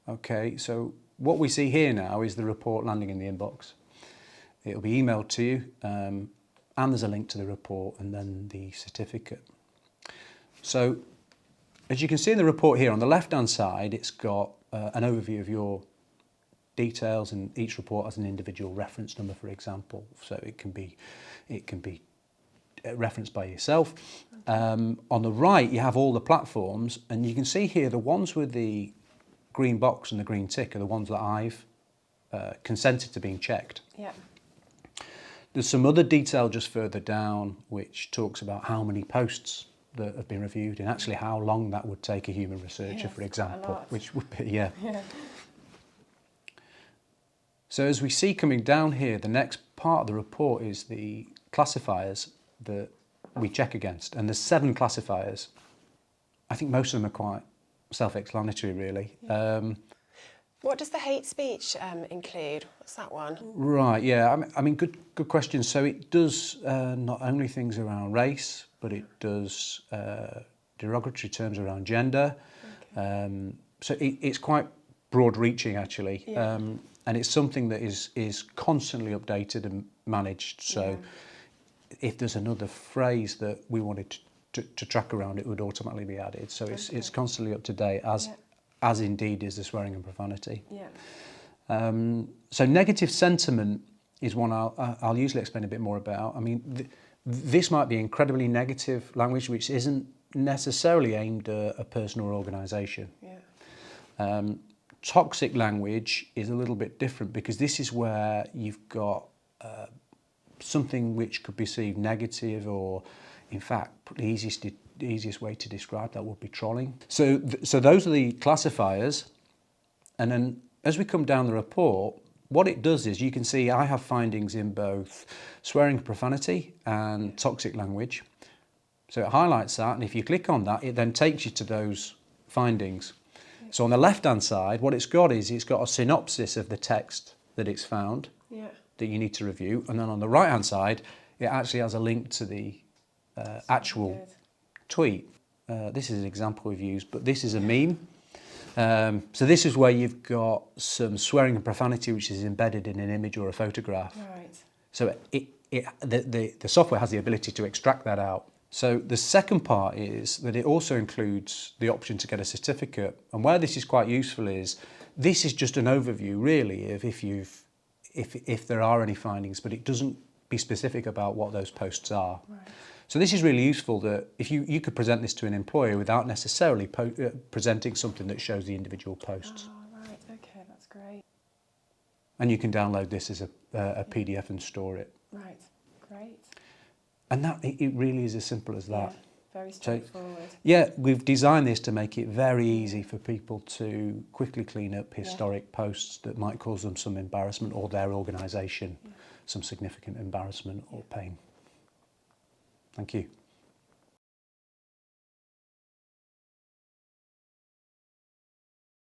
Okay, so what we see here now is the report landing in the inbox. It'll be emailed to you, and there's a link to the report and then the certificate. So as you can see in the report here, on the left-hand side, it's got an overview of your details, and each report has an individual reference number, for example. So it can be referenced by yourself. On the right, you have all the platforms, and you can see here the ones with the green box and the green tick are the ones that I've consented to being checked. Yeah. There's some other detail just further down which talks about how many posts that have been reviewed and actually how long that would take a human researcher, for example, which would be, yeah. So as we see coming down here, the next part of the report is the classifiers that we check against. And there's 7 classifiers. I think most of them are quite self-explanatory, really. Yeah. What does the hate speech include? What's that one? Right, yeah, I mean, good question. So it does not only things around race, but it does derogatory terms around gender. Okay. So it's quite broad-reaching, actually. Yeah. And it's something that is constantly updated and managed. So if there's another phrase that we wanted to track around, it would automatically be added. So it's constantly up to date, as indeed is the swearing and profanity. Yeah. So negative sentiment is one I'll usually explain a bit more about. I mean, this might be incredibly negative language, which isn't necessarily aimed at a person or organisation. Yeah. Toxic language is a little bit different, because this is where you've got something which could be perceived negative, or in fact, the easiest way to describe that would be trolling. So those are the classifiers. And then as we come down the report, what it does is you can see I have findings in both swearing and profanity and toxic language. So it highlights that, and if you click on that, it then takes you to those findings. So on the left-hand side, what it's got is it's got a synopsis of the text that it's found that you need to review. And then on the right-hand side, it actually has a link to the actual tweet. This is an example we've used, but this is a meme. So this is where you've got some swearing and profanity which is embedded in an image or a photograph. Right. So the software has the ability to extract that out. So the second part is that it also includes the option to get a certificate. And where this is quite useful is, this is just an overview really of if there are any findings, but it doesn't be specific about what those posts are. Right. So this is really useful, that if you could present this to an employer without necessarily presenting something that shows the individual posts. Oh, right, okay, that's great. And you can download this as a PDF and store it. Right, great. And it really is as simple as that. Yeah, very straightforward. So, yeah, we've designed this to make it very easy for people to quickly clean up historic posts that might cause them some embarrassment, or their organisation some significant embarrassment or pain. Thank you.